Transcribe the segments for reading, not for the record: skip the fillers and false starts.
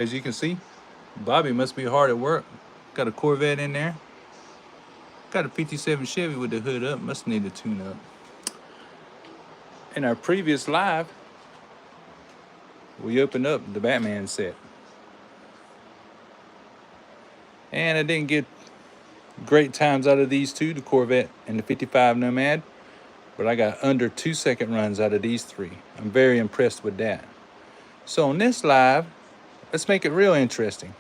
As you can see, Bobby must be hard at work. Got a Corvette in there. Got a 57 Chevy with the hood up. Must need a tune up. In our previous live, we opened up the Batman set. And I didn't get great times out of these two, the Corvette and the 55 Nomad, but I got under 2-second runs out of these three. I'm very impressed with that. So on this live, let's make it real interesting.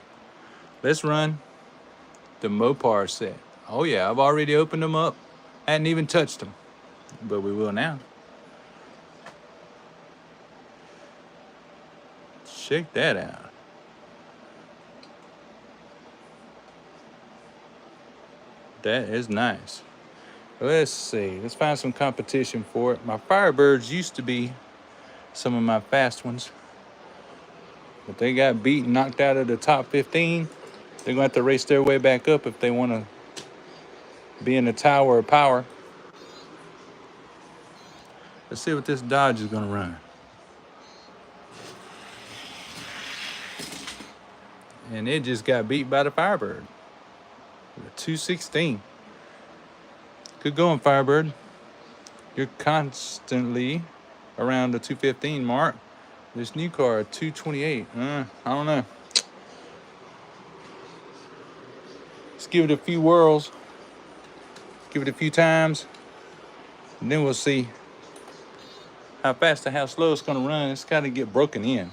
Let's run the Mopar set. Oh yeah, I've already opened them up. I hadn't even touched them, but we will now. Check that out. That is nice. Let's see. Let's find some competition for it. My Firebirds used to be some of my fast ones, but they got beat and knocked out of the top 15. They're gonna have to race their way back up if they want to be in the tower of power. Let's see what this Dodge is gonna run. And it just got beat by the Firebird. 216. Good going, Firebird. You're constantly around the 215 mark. This new car, 228. I don't know. Let's give it a few whirls. Give it a few times. And then we'll see how fast and how slow it's gonna run. It's gotta get broken in.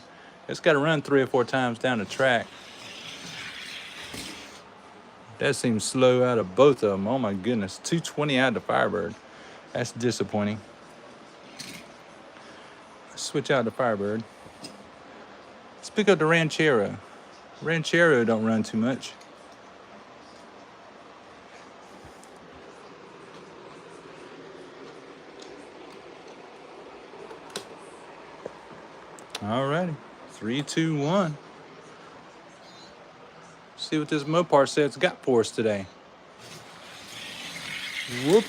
It's gotta run 3 or 4 times down the track. That seems slow out of both of them. Oh my goodness, 220 out of the Firebird. That's disappointing. Let's switch out the Firebird. Let's pick up the Ranchero. Ranchero don't run too much. Alrighty, 3, 2, 1. See what this Mopar set's got for us today. Whoop.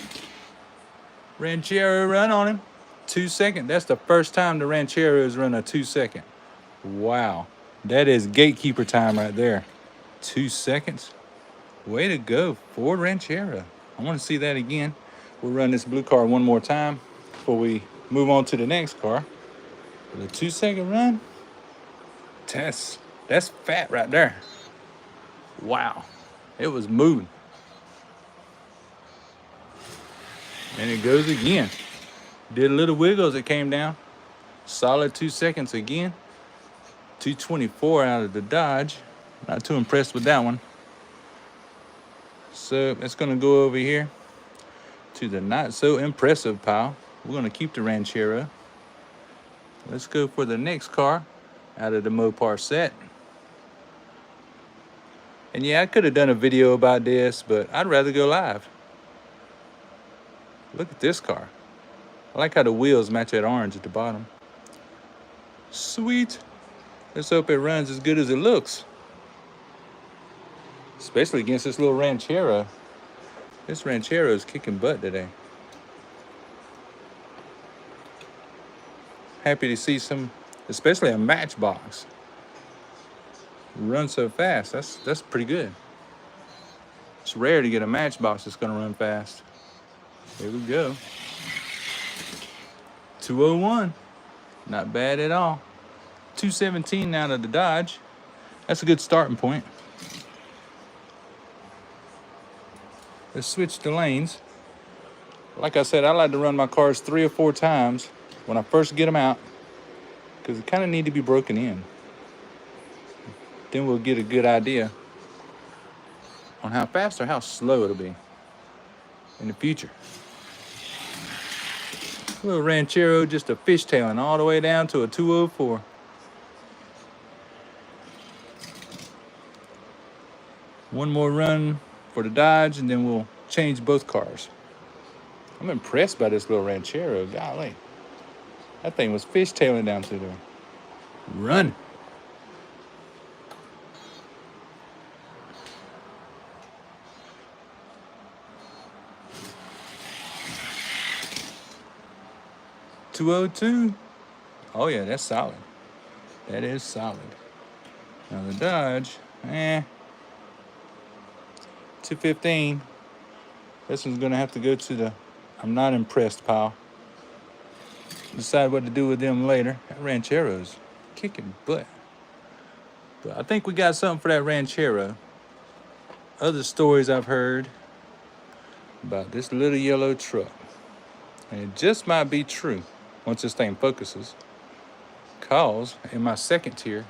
Ranchero run on him. 2 second. That's the first time the Ranchero's run a 2 second. Wow. That is gatekeeper time right there. 2 seconds. Way to go, Ford Ranchero. I want to see that again. We'll run this blue car one more time before we move on to the next car. The 2 second run. That's fat right there. Wow. It was moving. And it goes again. Did a little wiggle as it came down. Solid 2 seconds again. 224 out of the Dodge. Not too impressed with that one. So it's gonna go over here to the not so impressive pile. We're gonna keep the Ranchero. Let's go for the next car out of the Mopar set. And yeah, I could have done a video about this, but I'd rather go live. Look at this car. I like how the wheels match that orange at the bottom. Sweet. Let's hope it runs as good as it looks. Especially against this little Ranchero. This Ranchero is kicking butt today. Happy to see some, especially a Matchbox, run so fast. That's pretty good. It's rare to get a Matchbox that's gonna run fast. Here we go. 201. Not bad at all. 217 out of the Dodge. That's a good starting point. Let's switch the lanes. Like I said, I like to run my cars 3 or 4 times when I first get them out, because it kind of need to be broken in. Then we'll get a good idea on how fast or how slow it'll be in the future. Little Ranchero just a fishtailing all the way down to a 204. One more run for the Dodge and then we'll change both cars. I'm impressed by this little Ranchero. Golly. That thing was fishtailing down to there. Run. $202. Oh yeah, that's solid. That is solid. Now the Dodge, 215. This one's gonna have to go to the I'm not impressed pile. Decide what to do with them later. That Ranchero's kicking butt. But I think we got something for that Ranchero. Other stories I've heard about this little yellow truck. And it just might be true once this thing focuses. Cause in my second tier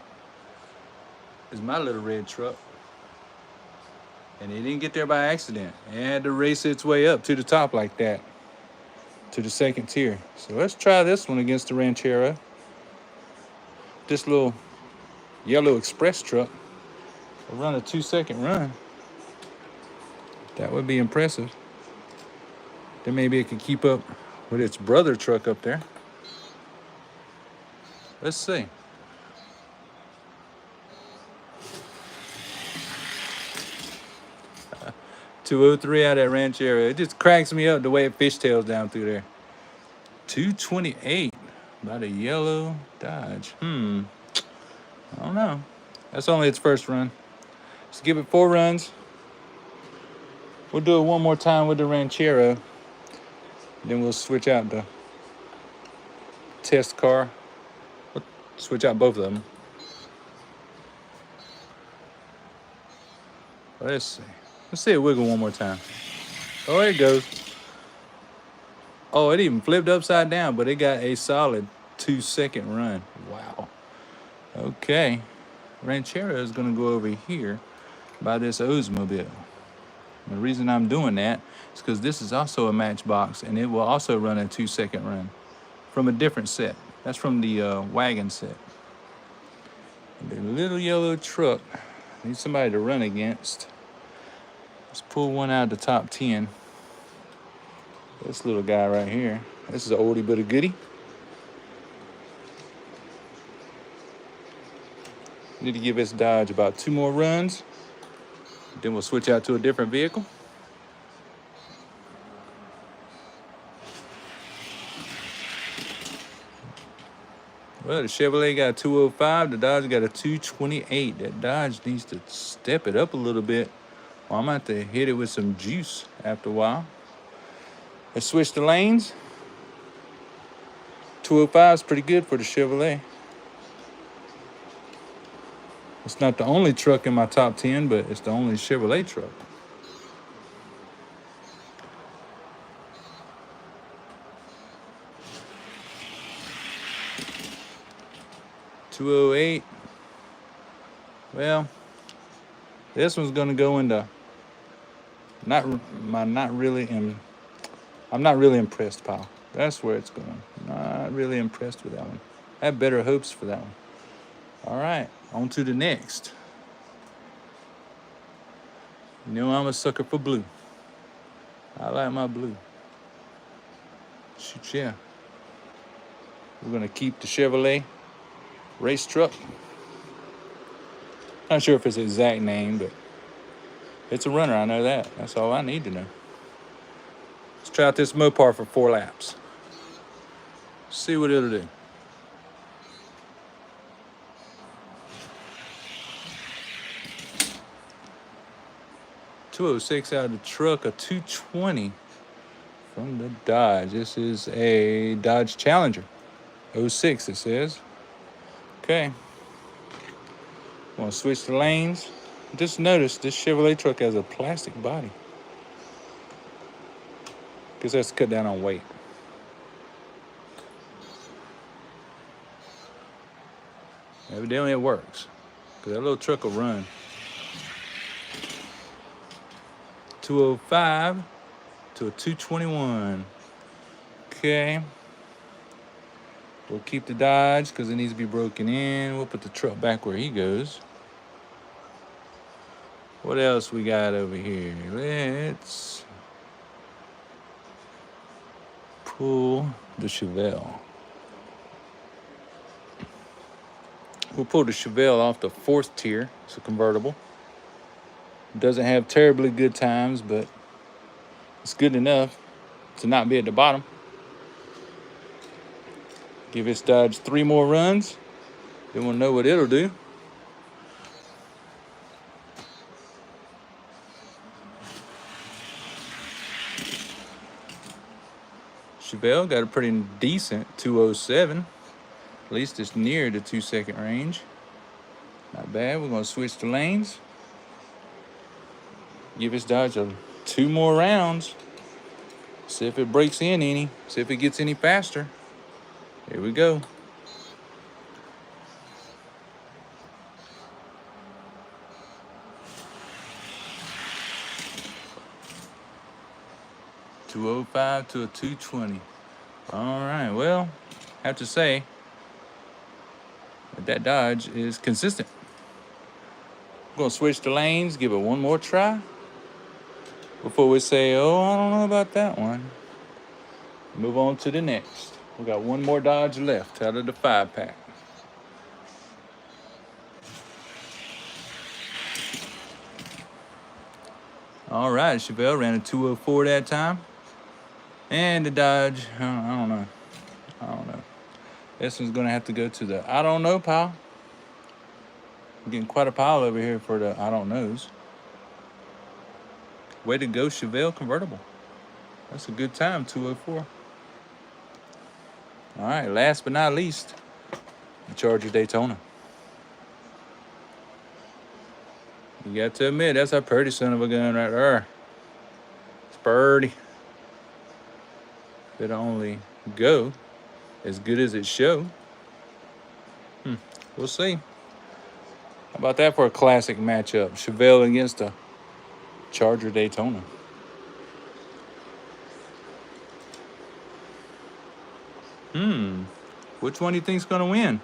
is my little red truck. And it didn't get there by accident. It had to race its way up to the top like that. To the second tier. So let's try this one against the Ranchero. This little yellow express truck will run a 2-second run. That would be impressive. Then maybe it could keep up with its brother truck up there. Let's see. $203 out of that Ranchero. It just cracks me up the way it fishtails down through there. $228 by the yellow Dodge. I don't know. That's only its first run. Let's give it 4 runs. We'll do it one more time with the Ranchero. Then we'll switch out the test car. We'll switch out both of them. Let's see. Let's see it wiggle one more time. Oh, there it goes. Oh, it even flipped upside down, but it got a solid 2-second run. Wow. Okay. Ranchero is going to go over here by this Oldsmobile. The reason I'm doing that is because this is also a Matchbox, and it will also run a 2-second run from a different set. That's from the wagon set. The little yellow truck needs somebody to run against. Let's pull one out of the top 10. This little guy right here. This is an oldie but a goodie. Need to give this Dodge about 2 more runs. Then we'll switch out to a different vehicle. Well, the Chevrolet got a 205. The Dodge got a 228. That Dodge needs to step it up a little bit. Well, I'm going to have to hit it with some juice after a while. Let's switch the lanes. 205 is pretty good for the Chevrolet. It's not the only truck in my top 10, but it's the only Chevrolet truck. $208. Well, this one's gonna go into I'm not really impressed pile. That's where it's going. Not really impressed with that one. I have better hopes for that one. All right, on to the next. You know I'm a sucker for blue. I like my blue. Shoot, yeah. We're gonna keep the Chevrolet race truck. Not sure if it's the exact name, but it's a runner, I know that. That's all I need to know. Let's try out this Mopar for 4 laps. See what it'll do. $206 out of the truck, a 220 from the Dodge. This is a Dodge Challenger. 06 it says. Okay. I'm gonna switch the lanes. Just notice this Chevrolet truck has a plastic body. Guess that's to cut down on weight. Evidently it works, because that little truck will run. 205 to a 221. Okay. We'll keep the Dodge because it needs to be broken in. We'll put the truck back where he goes. What else we got over here? Let's pull the Chevelle. We'll pull the Chevelle off the 4th tier. It's a convertible. It doesn't have terribly good times, but it's good enough to not be at the bottom. Give this Dodge 3 more runs, then we'll know what it'll do. Chevelle got a pretty decent 207. At least it's near the 2-second range. Not bad. We're going to switch the lanes. Give this Dodge 2 more rounds. See if it breaks in any. See if it gets any faster. Here we go. .205 to a 220. All right. Well, I have to say that Dodge is consistent. I'm going to switch the lanes. Give it one more try before we say, oh, I don't know about that one. Move on to the next. We got one more Dodge left out of the 5-pack. All right, Chevelle ran a 204 that time. And the Dodge, I don't know. This one's gonna have to go to the I don't know pile. I'm getting quite a pile over here for the I don't knows. Way to go, Chevelle convertible. That's a good time, 204. All right, last but not least, the Charger Daytona. You got to admit, that's a pretty son of a gun right there. It's pretty. It'll only go as good as it show. We'll see. How about that for a classic matchup? Chevelle against a Charger Daytona. Which one do you think's gonna win?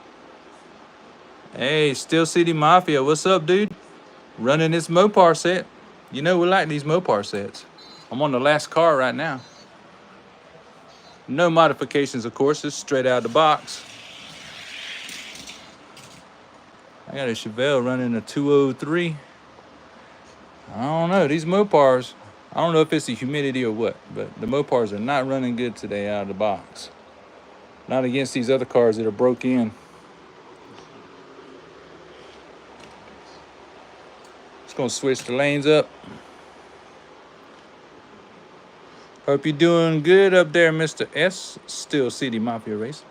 Hey, Steel City Mafia, what's up, dude? Running this Mopar set. You know we like these Mopar sets. I'm on the last car right now. No modifications, of course. It's straight out of the box. I got a Chevelle running a 203. I don't know. These Mopars, I don't know if it's the humidity or what, but the Mopars are not running good today out of the box. Not against these other cars that are broke in. Just gonna switch the lanes up. Hope you're doing good up there, Mr. S. Steel City Mafia Race.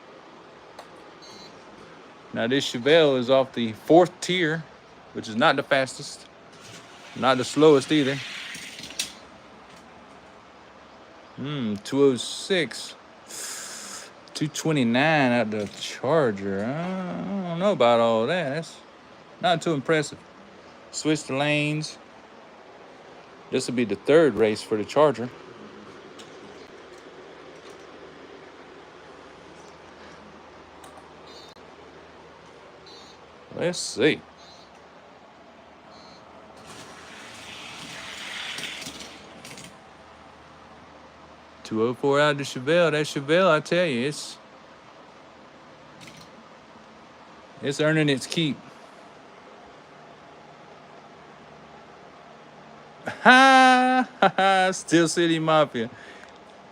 Now this Chevelle is off the 4th tier, which is not the fastest, not the slowest either. 206. 229 at the Charger. I don't know about all that. That's not too impressive. Switch the lanes. This will be the 3rd race for the Charger. Let's see. .204 out of the Chevelle. That Chevelle, I tell you, it's earning its keep. Ha ha ha! Steel City Mafia.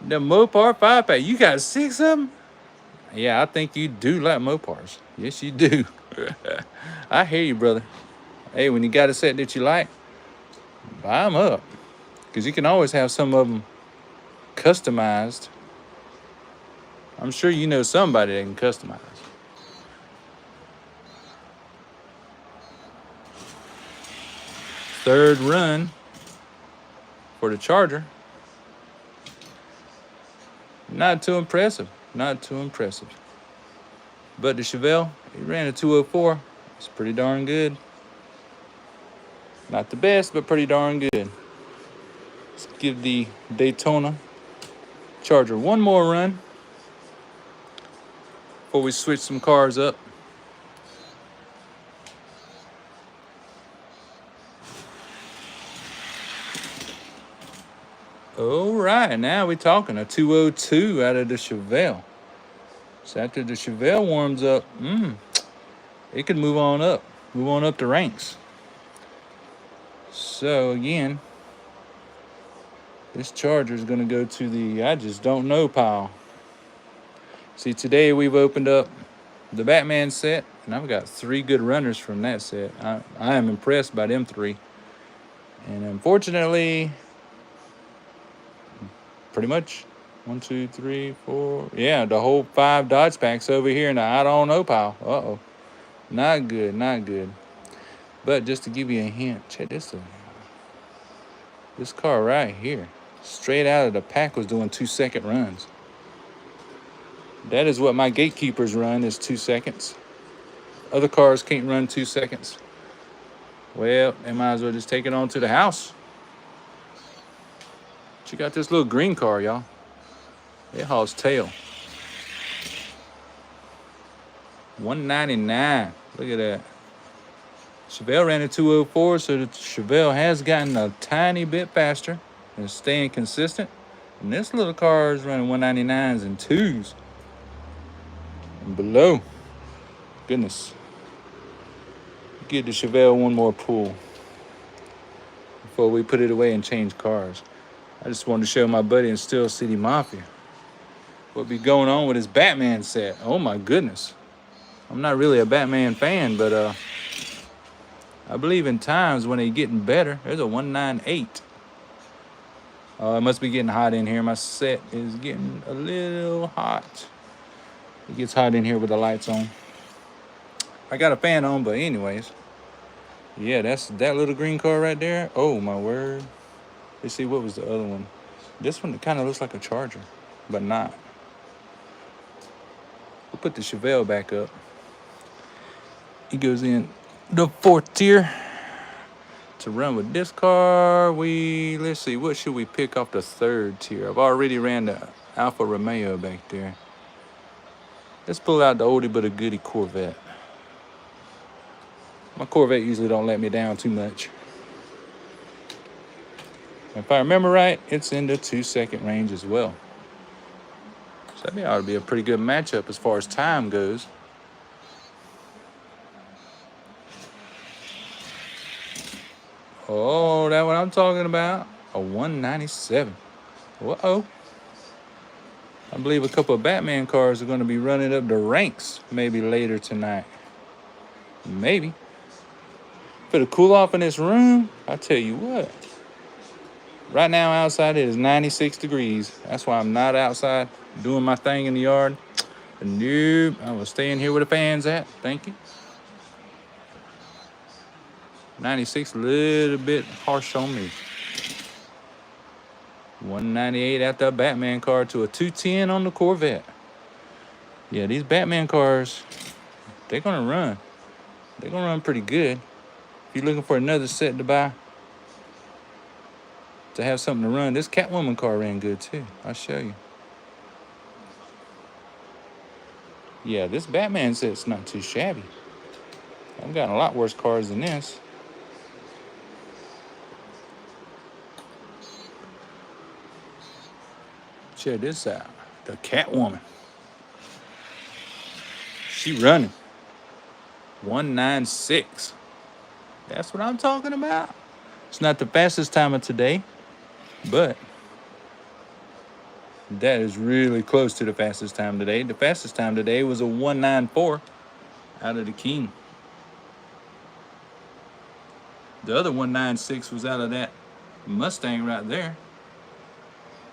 The Mopar 5-pack. You got 6 of them? Yeah, I think you do like Mopars. Yes, you do. I hear you, brother. Hey, when you got a set that you like, buy them up. Because you can always have some of them customized. I'm sure you know somebody that can customize. Third run for the Charger. Not too impressive. Not too impressive. But the Chevelle, it ran a 204. It's pretty darn good. Not the best, but pretty darn good. Let's give the Daytona Charger one more run before we switch some cars up. All right, now we're talking a 202 out of the Chevelle. So after the Chevelle warms up, it can move on up the ranks. So again, this Charger is going to go to the I just don't know pile. See, today we've opened up the Batman set, and I've got 3 good runners from that set. I am impressed by them 3. And unfortunately, pretty much 1, 2, 3, 4. Yeah, the whole 5 Dodge packs over here in the I don't know pile. Uh-oh. Not good, not good. But just to give you a hint, check this out. This car right here, straight out of the pack, was doing 2-second runs. That is what my gatekeepers run, is 2 seconds. Other cars can't run 2 seconds. Well, they might as well just take it on to the house. Check out this little green car, y'all. It hauls tail. 199. Look at that. Chevelle ran a 204, so the Chevelle has gotten a tiny bit faster and staying consistent. And this little car is running 199s and 2s and below. Goodness. Give the Chevelle one more pull before we put it away and change cars. I just wanted to show my buddy in Steel City Mafia what be going on with his Batman set. Oh my goodness. I'm not really a Batman fan, but I believe in times when they're getting better. There's a 198. It must be getting hot in here. My set is getting a little hot. It gets hot in here with the lights on. I got a fan on, but anyways. Yeah, that's that little green car right there. Oh my word. Let's see, what was the other one? This one kind of looks like a Charger, but not. We'll put the Chevelle back up. He goes in the 4th tier. To run with this car, let's see, what should we pick off the 3rd tier? I've already ran the Alfa Romeo back there. Let's pull out the oldie but a goodie Corvette. My Corvette usually don't let me down too much. If I remember right, it's in the 2-second range as well. So that ought to be a pretty good matchup as far as time goes. Oh, that's what I'm talking about. A 197. Uh-oh. I believe a couple of Batman cars are going to be running up the ranks maybe later tonight. Maybe. For the cool off in this room, I tell you what. Right now outside it is 96 degrees. That's why I'm not outside doing my thing in the yard. Nope. I'm going to stay in here where the fan's at. Thank you. 96, a little bit harsh on me. 198 after a Batman car to a 210 on the Corvette. Yeah, these Batman cars, they're going to run. They're going to run pretty good. If you're looking for another set to buy, to have something to run, this Catwoman car ran good too. I'll show you. Yeah, this Batman set's not too shabby. I've gotten a lot worse cars than this. Check this out. The Catwoman. She running. 196. That's what I'm talking about. It's not the fastest time of today, but that is really close to the fastest time today. The fastest time today was a 194 out of the King. The other 196 was out of that Mustang right there.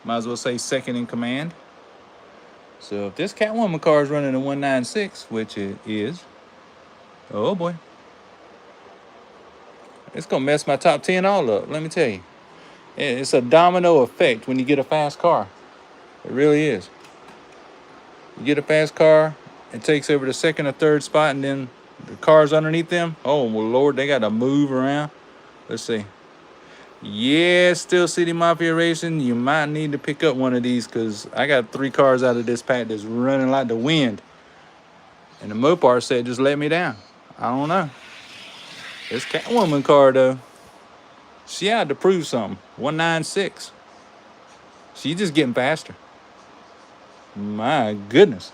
Might as well say second in command. So if this Catwoman car is running a 196, which it is, oh boy, it's gonna mess my top 10 all up. Let me tell you, it's a domino effect when you get a fast car. It really is. You get a fast car, it takes over the 2nd or 3rd spot, and then the cars underneath them, oh well, Lord, they got to move around. Let's see. Yeah, Steel City Mafia Racing, you might need to pick up one of these, because I got 3 cars out of this pack that's running like the wind. And the Mopar set just let me down. I don't know. This Catwoman car, though, she had to prove something. 196. She's just getting faster. My goodness.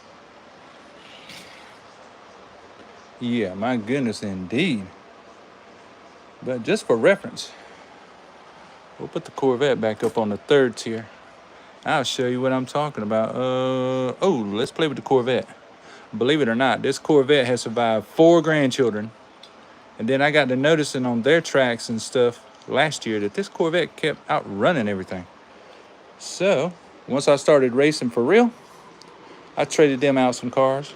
Yeah, my goodness indeed. But just for reference, we'll put the Corvette back up on the 3rd tier. I'll show you what I'm talking about. Let's play with the Corvette. Believe it or not, this Corvette has survived 4 grandchildren. And then I got to noticing on their tracks and stuff last year that this Corvette kept outrunning everything. So Once I started racing for real, I traded them out some cars.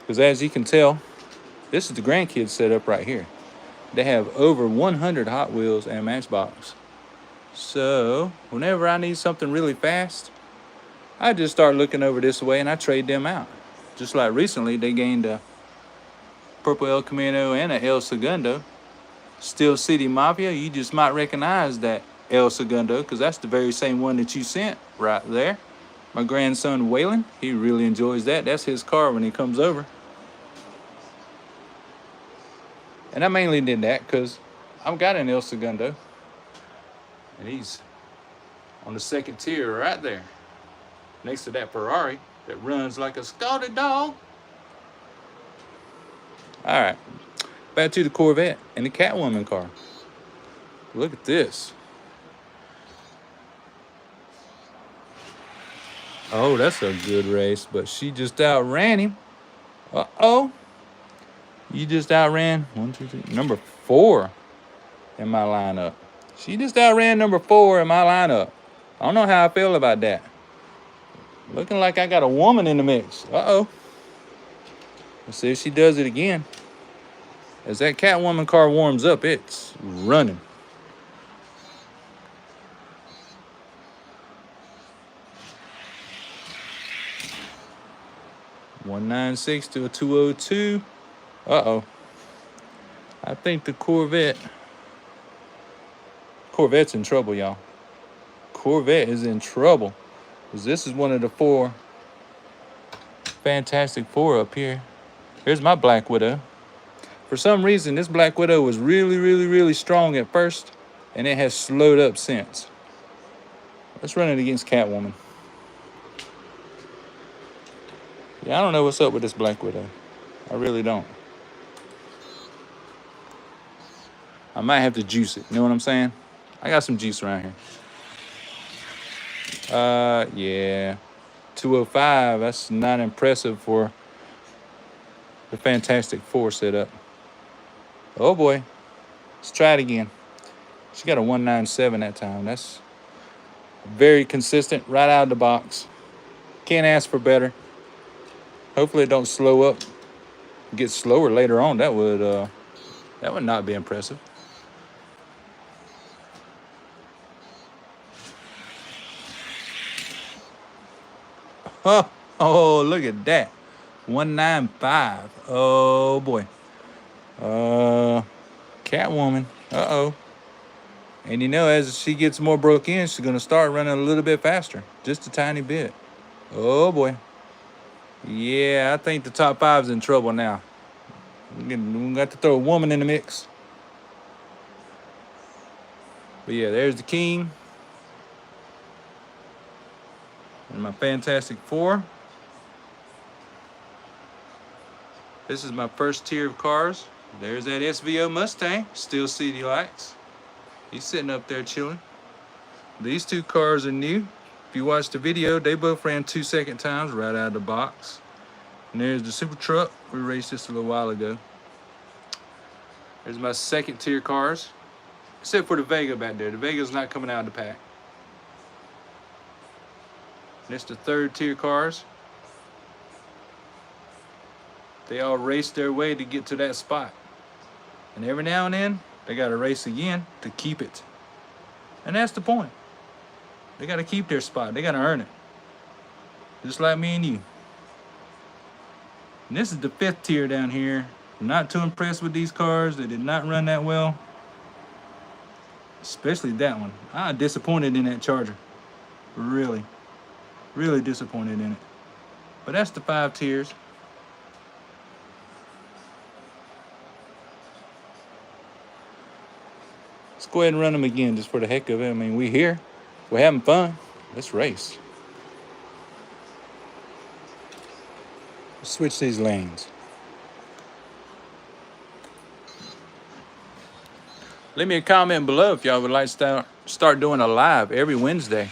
Because as you can tell, this is the grandkids setup right here. They have over 100 Hot Wheels and Matchbox. So whenever I need something really fast, I just start looking over this way and I trade them out. Just like recently, they gained a purple El Camino and an El Segundo. Steel City Mafia, you just might recognize that El Segundo because that's the very same one that you sent right there. My grandson Waylon, he really enjoys that. That's his car when he comes over. And I mainly did that because I've got an El Segundo. And he's on the second tier right there. Next to that Ferrari that runs like a scalded dog. All right, back to the Corvette and the Catwoman car. Look at this. Oh, that's a good race, but she just outran him. Uh-oh. You just outran number 4 in my lineup. She just outran number 4 in my lineup. I don't know how I feel about that. Looking like I got a woman in the mix. Uh-oh. Let's see if she does it again. As that Catwoman car warms up, it's running. .196 to a 202. Uh-oh. I think the Corvette's in trouble, y'all. Corvette is in trouble. Because this is one of the 4 Fantastic Four up here. Here's my Black Widow. For some reason, this Black Widow was really strong at first, and it has slowed up since. Let's run it against Catwoman. Yeah, I don't know what's up with this Black Widow. I really don't. I might have to juice it. You know what I'm saying? I got some juice around here. Yeah. 205. That's not impressive for the Fantastic Four setup. Oh boy. Let's try it again. She got a 197 that time. That's very consistent right out of the box. Can't ask for better. Hopefully it don't slow up. Get slower later on. That would not be impressive. Oh, look at that. 195. Oh boy. Catwoman. Uh-oh. And you know, as she gets more broke in, she's gonna start running a little bit faster. Just a tiny bit. Oh boy. Yeah, I think the top 5's in trouble now. We got to throw a woman in the mix. But yeah, there's the King. And my Fantastic Four. This is my first tier of cars. There's that SVO Mustang, Steel City Lights. He's sitting up there chilling. These 2 cars are new. If you watch the video, they both ran 2-second times right out of the box. And there's the Super Truck. We raced this a little while ago. There's my second tier cars. Except for the Vega back there. The Vega's not coming out of the pack. That's the third tier cars. They all race their way to get to that spot. And every now and then, they got to race again to keep it. And that's the point. They got to keep their spot. They got to earn it. Just like me and you. And this is the 5th tier down here. I'm not too impressed with these cars. They did not run that well. Especially that one. I'm disappointed in that Charger. Really disappointed in it. But that's the 5 tiers. Let's go ahead and run them again just for the heck of it. I mean, we're here. We're having fun. Let's race. Let's switch these lanes. Leave me a comment below if y'all would like to start doing a live every Wednesday.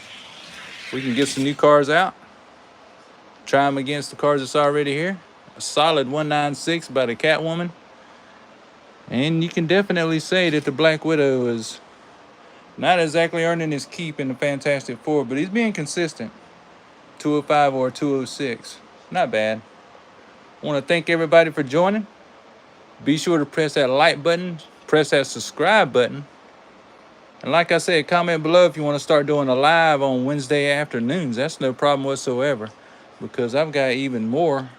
We can get some new cars out. Try them against the cars that's already here. A solid 196 by the Catwoman. And you can definitely say that the Black Widow is Not exactly earning his keep in the Fantastic Four, but he's being consistent. 205 or 206. Not bad. I want to thank everybody for joining. Be sure to press that like button, press that subscribe button. And like I said, comment below if you want to start doing a live on Wednesday afternoons. That's no problem whatsoever, because I've got even more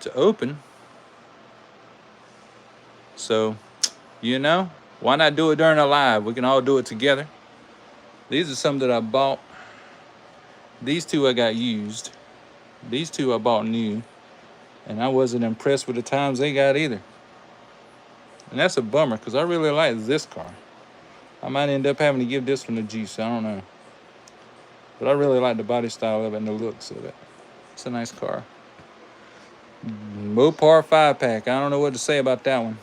to open. So, you know, why not do it during a live? We can all do it together. These are some that I bought. These two I got used. These two I bought new. And I wasn't impressed with the times they got either. And that's a bummer, because I really like this car. I might end up having to give this one a juice. I don't know. But I really like the body style of it and the looks of it. It's a nice car. Mopar 5-pack. I don't know what to say about that one.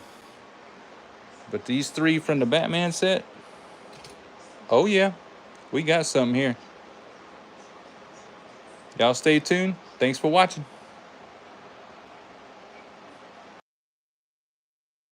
But these three from the Batman set, oh yeah, we got something here. Y'all stay tuned. Thanks for watching.